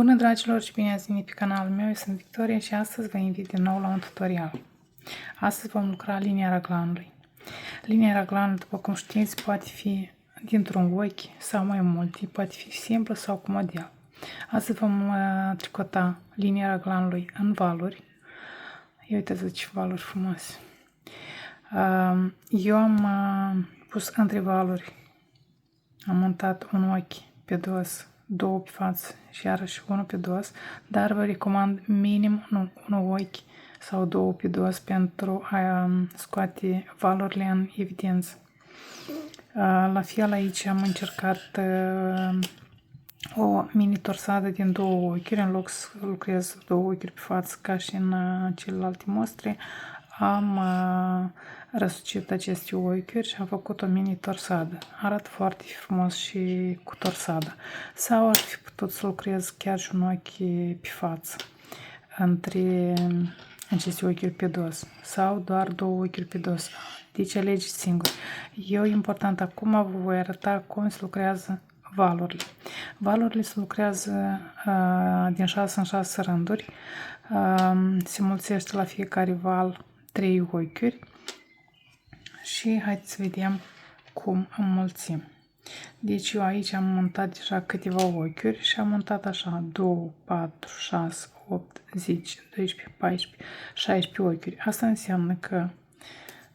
Bună dragilor și bine ați venit pe canalul meu, eu sunt Victoria și astăzi vă invit din nou la un tutorial. Astăzi vom lucra linia raglanului. Linia raglanului, după cum știți, poate fi dintr-un ochi sau mai multe, poate fi simplu sau cu model. Astăzi vom tricota linia raglanului în valuri. Ia uitați ce valuri frumoase. Eu am pus între valuri, am montat un ochi pe dos, două pe față și iarăși unul pe dos, dar vă recomand minim un ochi sau două pe dos pentru a scoate valorile în evidență. La fel aici am încercat o mini torsadă din două ochiuri, în loc să lucrez două ochiuri pe față ca și în celelalte mostre, am răsucit aceste ochiuri și am făcut o mini torsadă. Arată foarte frumos și cu torsadă. Sau aș fi putut să lucrez chiar și un ochi pe față între aceste ochiuri pe dos. Sau doar două ochiuri pe dos. Deci alegeți singur. Eu, important acum, vă voi arăta cum se lucrează valurile. Valurile se lucrează din 6 în 6 rânduri. Se mulțește la fiecare val 3 ochiuri și haideți să vedem cum înmulțim. Deci eu aici am montat deja câteva ochiuri și am montat așa 2, 4, 6, 8, 10, 12, 14, 16 ochiuri. Asta înseamnă că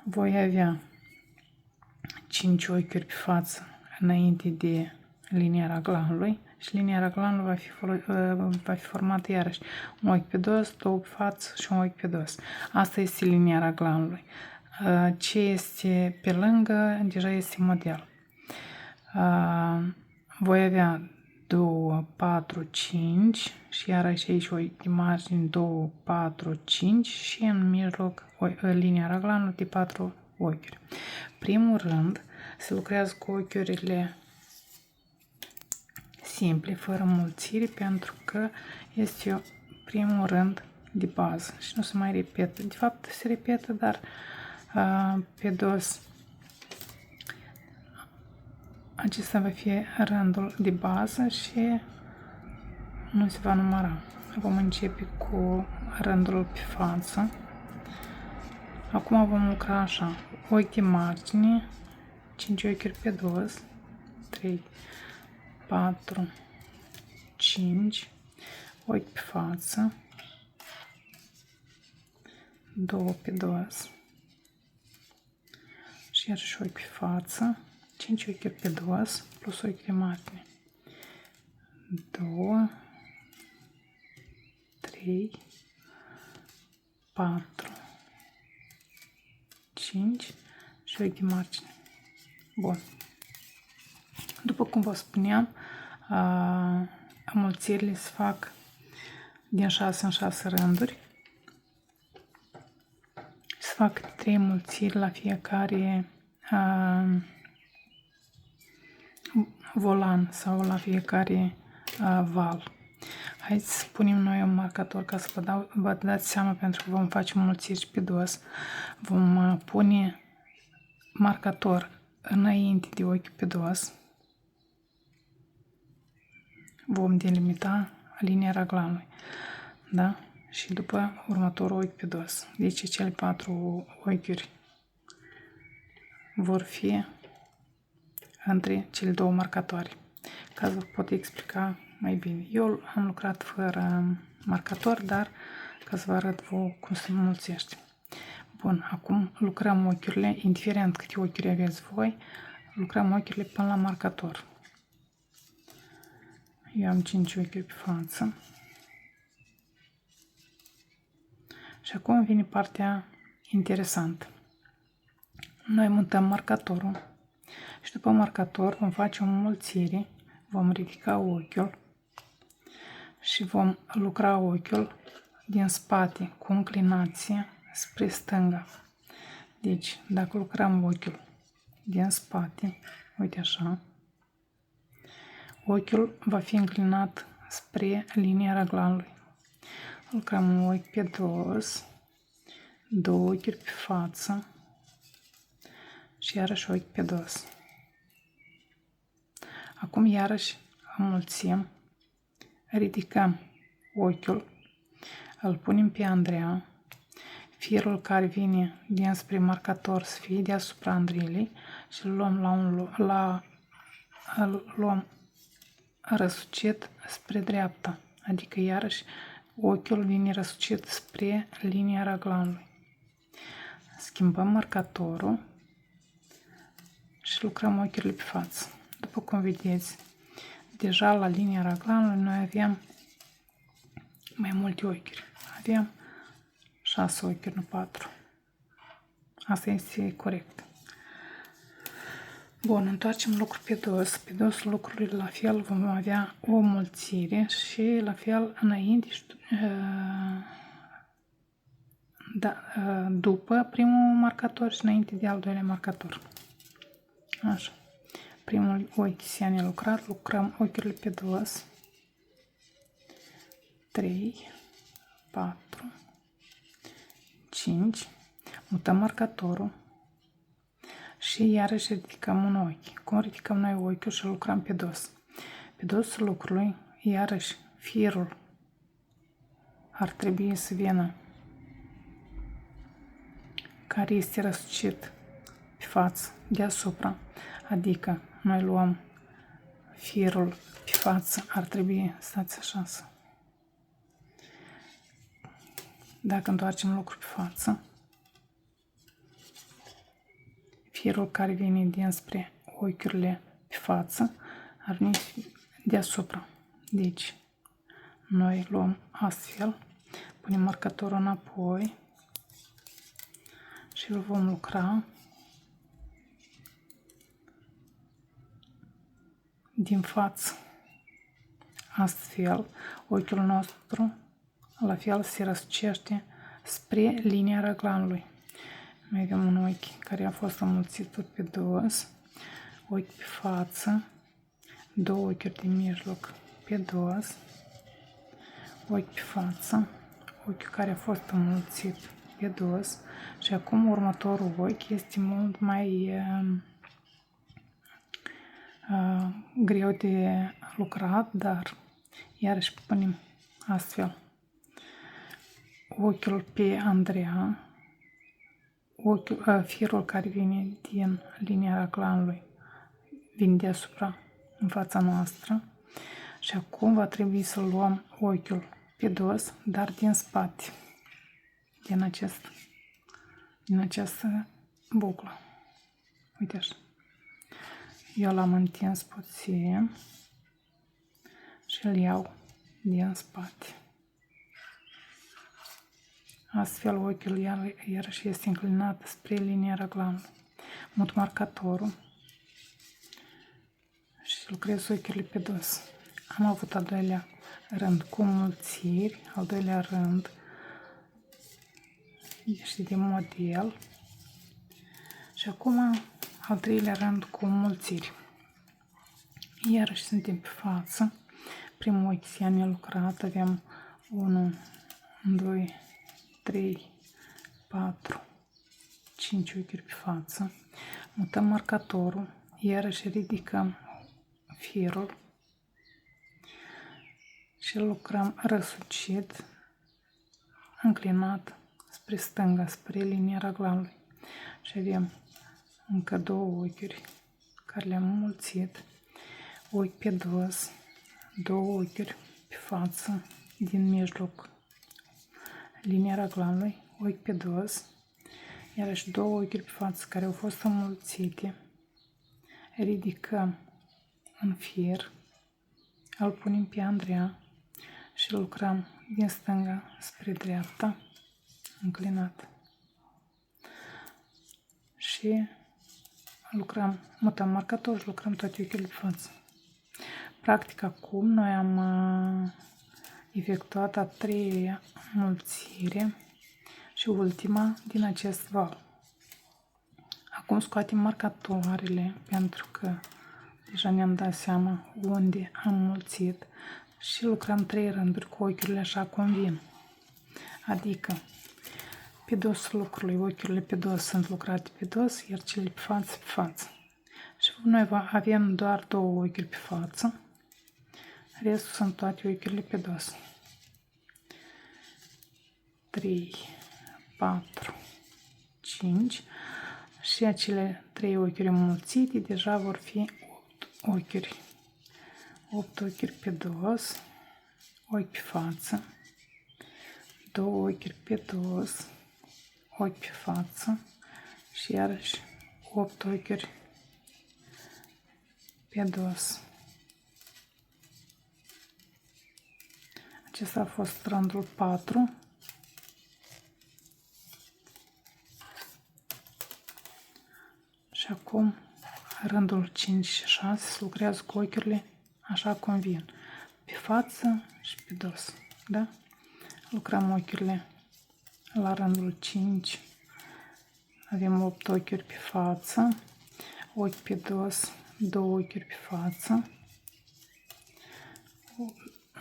voi avea 5 ochiuri pe față înainte de linia raglanului și linia raglanului va fi formată iarăși un ochi pe dos, două pe față și un ochi pe dos. Asta este linia raglanului. Ce este pe lângă deja este model. Voi avea 2, 4, 5 și iarăși aici ochi de margine 2, 4, 5 și în mijloc linia raglanului de 4 ochiuri. Primul rând se lucrează cu ochiurile simple, fără mulțiri, pentru că este primul rând de bază și nu se mai repetă. De fapt se repetă, dar pe dos acesta va fi rândul de bază și nu se va număra. Vom începe cu rândul pe față. Acum vom lucra așa, ochi de margine, 5 ochiuri pe dos, 3, 4, 5, ochi pe față, 2 pe dos și iarăși ochi pe față, 5 ochiuri pe dos plus ochi de margine, 2, 3, 4, 5 și ochi de margine. Bun. După cum vă spuneam, înmulțirile se fac din 6 în 6 rânduri. Se fac 3 înmulțiri la fiecare volan sau la fiecare val. Haideți să punem noi un marcator ca să vă dați seama, pentru că vom face înmulțiri pe dos. Vom pune marcator înainte de ochi pe dos. Vom delimita linia raglanului, da? Și după următorul ochi pe dos. Deci cele 4 ochiuri vor fi între cele două marcatoare. Ca să vă pot explica mai bine. Eu am lucrat fără marcator, dar ca să vă arăt vouă cum se înmulțește. Bun, acum lucrăm ochiurile, indiferent câte ochiuri aveți voi, lucrăm ochiurile până la marcator. Eu am 5 ochiuri pe față. Și acum vine partea interesantă. Noi montăm marcatorul și după marcator vom face o înmulțire, vom ridica ochiul și vom lucra ochiul din spate cu înclinație spre stânga. Deci, dacă lucrăm ochiul din spate, uite așa, ochiul va fi înclinat spre linia raglanului. Lucrăm un ochi pe dos, 2 ochiuri pe față și iarăși ochi pe dos. Acum iarăși înmulțim ridicăm ochiul, îl punem pe Andreea, firul care vine dinspre marcator să fie deasupra Andrelei și îl luăm răsucit spre dreapta, adică iarăși ochiul vine răsucit spre linia raglanului. Schimbăm marcatorul și lucrăm ochiurile pe față. După cum vedeți, deja la linia raglanului noi avem mai multe ochiuri. Avem 6 ochiuri, nu 4. Asta este corect. Bun, întoarcem lucrul pe dos. Pe dosul lucrurilor la fel vom avea o mulțire și la fel înainte după primul marcator și înainte de al doilea marcator. Așa. Primul ochi se lucrat, lucrăm ochiurile pe dos. 3, 4, 5. Mutăm marcatorul și iarăși ridicăm un ochi. Cum ridicăm noi ochiul și lucrăm pe dos? Pe dosul lucrului, iarăși firul ar trebui să vină care este răsucit pe față deasupra, adică noi luăm firul pe față, ar trebui, stați așa, dacă întoarcem lucrul pe față, firul care vine dinspre ochiurile pe față ar veni deasupra. Deci, noi luăm astfel, punem marcatorul înapoi și îl vom lucra din față. Astfel, ochiul nostru la fel se răsucește spre linia raglanului. Mai avem un ochi care a fost înmulțit tot pe dos, ochi pe față, 2 ochiuri din mijloc pe dos, ochi pe față, ochiul care a fost înmulțit pe dos și acum următorul ochi este mult mai greu de lucrat, dar iarăși punem astfel ochiul pe Andreea, firul care vine din linia raglanului vine deasupra în fața noastră și acum va trebui să luăm ochiul pe dos, dar din spate, din această buclă. Uite așa. Eu l-am întins puțin și îl iau din spate. Astfel ochiul iarăși este înclinat spre linia raglanului. Mut marcatorul și lucrez ochiurile pe dos. Am avut al doilea rând cu mulțiri, al doilea rând este de model și acum al treilea rând cu mulțiri. Iarăși suntem pe față. Primul ochi se lucrat, avem 1, 2, 3, 4, 5 ochiuri pe față. Mutăm marcatorul, iarăși ridicăm firul și lucrăm răsucit, înclinat spre stânga, spre linia raglanului. Și avem încă 2 ochiuri care le-am înmulțit, ochi pe dos, 2 ochiuri pe față, din mijloc linia raglanului, ochi pe dos, iarăși 2 ochiuri pe față care au fost înmulțite, ridicăm un fir, îl punem pe Andreea și lucrăm din stânga spre dreapta, înclinat. Și lucrăm, mutăm marcator și lucrăm toate ochiurile pe față. Practic acum noi am efectuat a 3-a mulțire și ultima din acest val. Acum scoatem marcatoarele pentru că deja ne-am dat seama unde am mulțit și lucrăm 3 rânduri cu ochiurile așa cum vin. Adică pe dosul lucrului, ochiurile pe dos sunt lucrate pe dos, iar cele pe față. Și noi avem doar 2 ochiuri pe față. Restul sunt toate ochiurile pe dos. 3, 4, 5 și acele 3 ochiuri înmulțite deja vor fi 8 ochiuri. 8 ochiuri pe dos, ochi pe față, 2 ochiuri pe dos, ochi pe față și iarăși 8 ochiuri pe dos. Acesta a fost rândul 4. Și acum rândul 5 și 6 lucrează cu ochiurile așa cum vin, pe față și pe dos, da? Lucrăm ochiurile la rândul 5, avem 8 ochiuri pe față, ochi pe dos, 2 ochiuri pe față,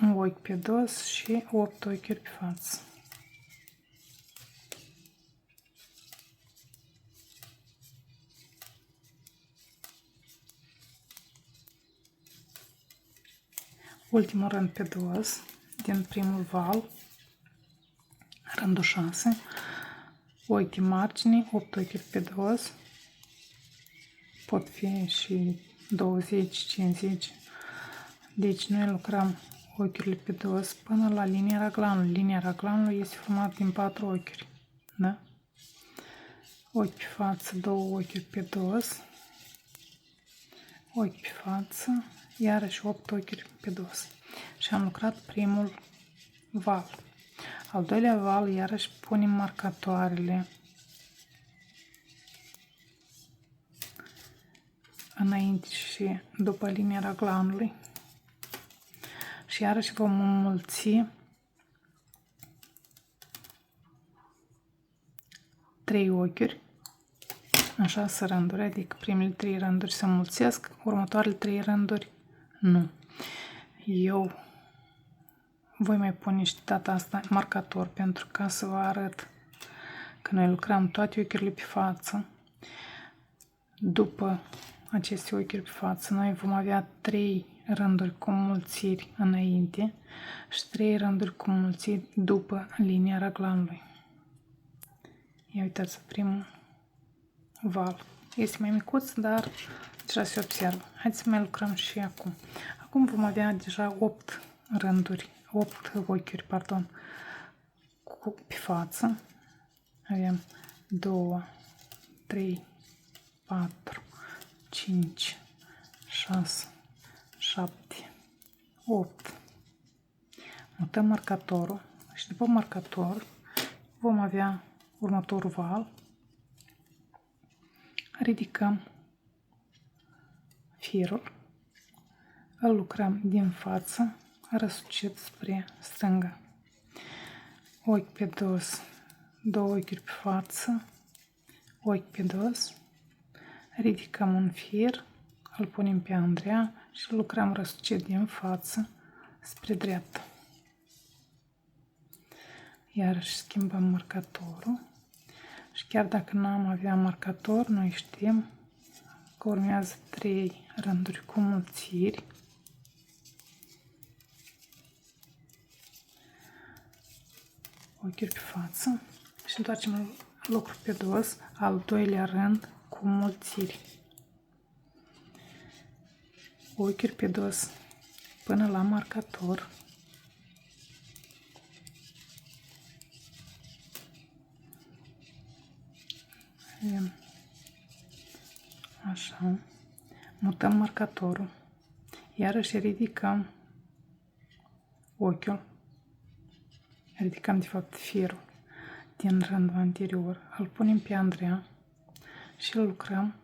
un ochi pe dos și 8 ochiuri pe față. Ultimul rând pe dos, din primul val, rândul 6, ochi de margine, 8 ochiuri pe dos, pot fi și 20, 50, deci noi lucrăm ochiurile pe dos până la linia raglanului. Linia raglanului este formată din 4 ochiuri, da? Ochi pe față, 2 ochiuri pe dos, ochi pe față, iarăși 8 ochiuri pe dos. Și am lucrat primul val. Al doilea val, iarăși punem marcatoarele înainte și după linia raglanului. Și iarăși vom înmulți 3 ochiuri în 6 rânduri, adică primele 3 rânduri se înmulțesc, următoarele 3 rânduri nu. Eu voi mai pune și data asta marcator pentru ca să vă arăt că noi lucrăm toate ochiurile pe față. După aceste ochiuri pe față, noi vom avea 3 rânduri cu înmulțiri înainte și 3 rânduri cu înmulțiri după linia raglanului. Ia uitați primul val. Este mai micuț, dar deja se observă. Haideți să mai lucrăm și acum. Acum vom avea deja 8 rânduri, 8 ochiuri, pardon, pe față. Avem 2, 3, 4, 5, 6, 7, 8. Mutăm marcatorul și după marcator vom avea următorul val. Ridicăm firul, îl lucrăm din față, răsucit spre stânga. Ochi pe dos, 2 ochiuri pe față, ochi pe dos, ridicăm un fir, îl punem pe Andreea și lucrăm răsucit din față spre dreapta. Iarăși schimbăm marcatorul și chiar dacă nu am avea marcator, noi știm că urmează 3 rânduri cu înmulțiri. Ochiuri pe față și întoarcem lucrul pe dos, al doilea rând cu înmulțiri. Ochiuri pe dos până la marcator. Așa. Mutăm marcatorul. Iarăși ridicăm ochiul. Ridicăm de fapt firul din rândul anterior. Îl punem pe Andreea și îl lucrăm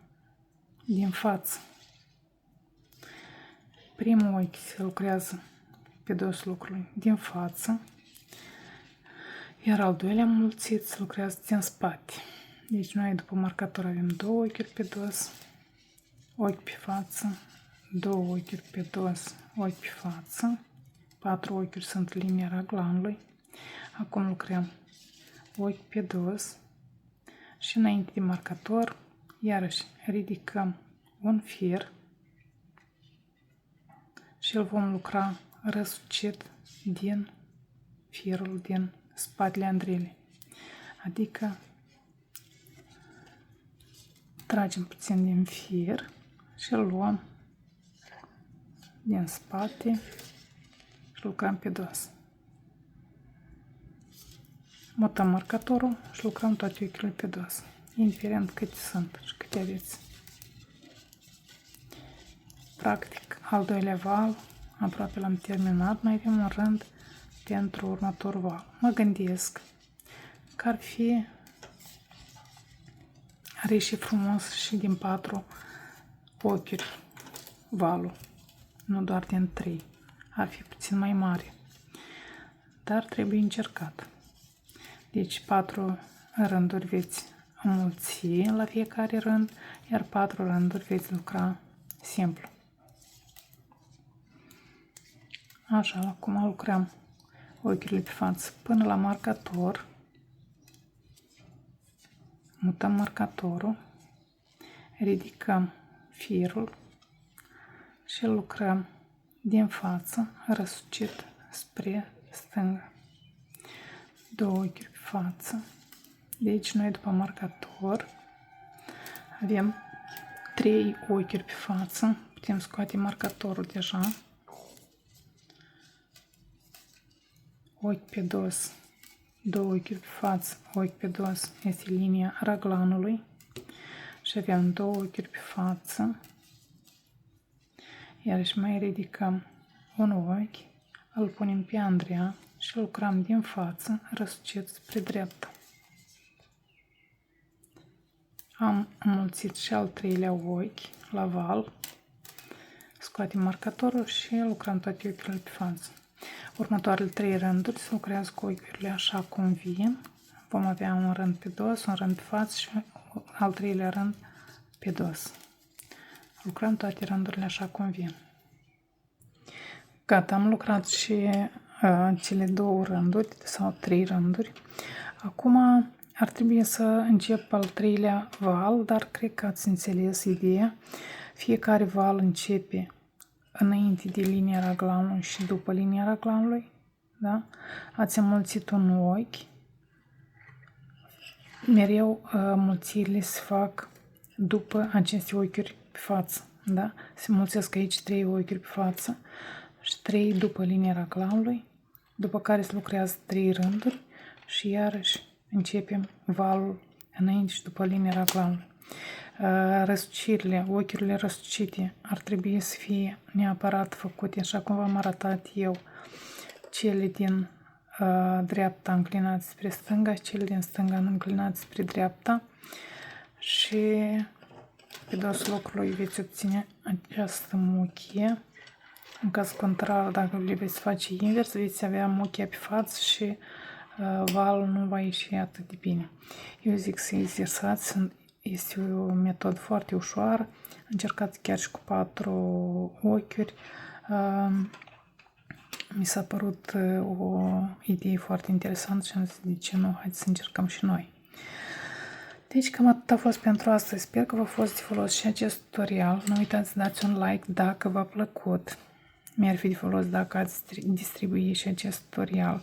din față. Primul ochi se lucrează pe dos lucrului din față, iar al doilea înmulțit se lucrează din spate. Deci noi după marcator avem 2 ochiuri pe dos, ochi pe față, 2 ochiuri pe dos, ochi pe față, 4 ochiuri sunt linia raglanului. Acum lucrăm ochi pe dos și înainte de marcator, iarăși ridicăm un fir și îl vom lucra răsucit din firul din spatele andrelei. Adică tragem puțin din fir și îl luăm din spate și lucrăm pe dos. Mutăm marcatorul și lucrăm toate ochiurile pe dos, indiferent câte sunt și câte aveți. Practic, al doilea val, aproape l-am terminat, mai avem un rând pentru următorul val. Mă gândesc că ar ieși frumos și din 4 ochiuri valul, nu doar din 3. Ar fi puțin mai mare, dar trebuie încercat. Deci 4 rânduri veți înmulți la fiecare rând, iar 4 rânduri veți lucra simplu. Așa, acum lucrăm ochiurile pe față până la marcator. Mutăm marcatorul, ridicăm firul și lucrăm din față, răsucit spre stânga. 2 ochiuri pe față. Deci noi după marcator avem 3 ochiuri pe față. Putem scoate marcatorul deja. Ochi pe dos, 2 ochiuri pe față, ochi pe dos este linia raglanului și avem 2 ochiuri pe față, iarăși mai ridicăm un ochi, îl punem pe Andreea și lucrăm din față, răsucit spre dreapta. Am înmulțit și al 3-lea ochi la val, scoatem marcatorul și lucrăm toate ochiurile pe față. Următoarele 3 rânduri se lucrează cu ochiurile așa cum vin. Vom avea un rând pe dos, un rând pe față și al 3-lea rând pe dos. Lucrăm toate rândurile așa cum vin. Gata, am lucrat și cele 2 rânduri sau 3 rânduri. Acum ar trebui să încep al 3-lea val, dar cred că ați înțeles ideea. Fiecare val începe înainte de linia raglanului și după linia raglanului, da? Ați înmulțit un ochi. Mereu mulțirile se fac după aceste ochiuri pe față, da? Se mulțesc aici 3 ochiuri pe față și 3 după linia raglanului, după care se lucrează 3 rânduri și iarăși începem valul înainte și după linia raglanului. Răsucirile, ochiurile răsucite ar trebui să fie neapărat făcute așa cum v-am arătat eu, cele din dreapta înclinați spre stânga și cele din stânga înclinați spre dreapta și pe dosul locului veți obține această muchie. În caz contrar, dacă le veți face invers, veți avea muchia pe față și valul nu va ieși atât de bine. Eu zic să exersați. Este o metodă foarte ușoară. Încercați chiar și cu 4 ochiuri. Mi s-a părut o idee foarte interesantă și am zis de ce nu, haideți să încercăm și noi. Deci cam atât a fost pentru astăzi. Sper că v-a fost de folos și acest tutorial. Nu uitați să dați un like dacă v-a plăcut. Mi-ar fi de folos dacă ați distribui și acest tutorial.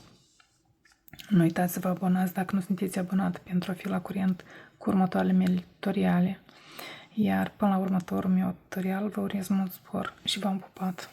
Nu uitați să vă abonați dacă nu sunteți abonat pentru a fi la curent cu următoarele mele tutoriale. Iar până la următorul meu tutorial vă urez mult spor și v-am pupat!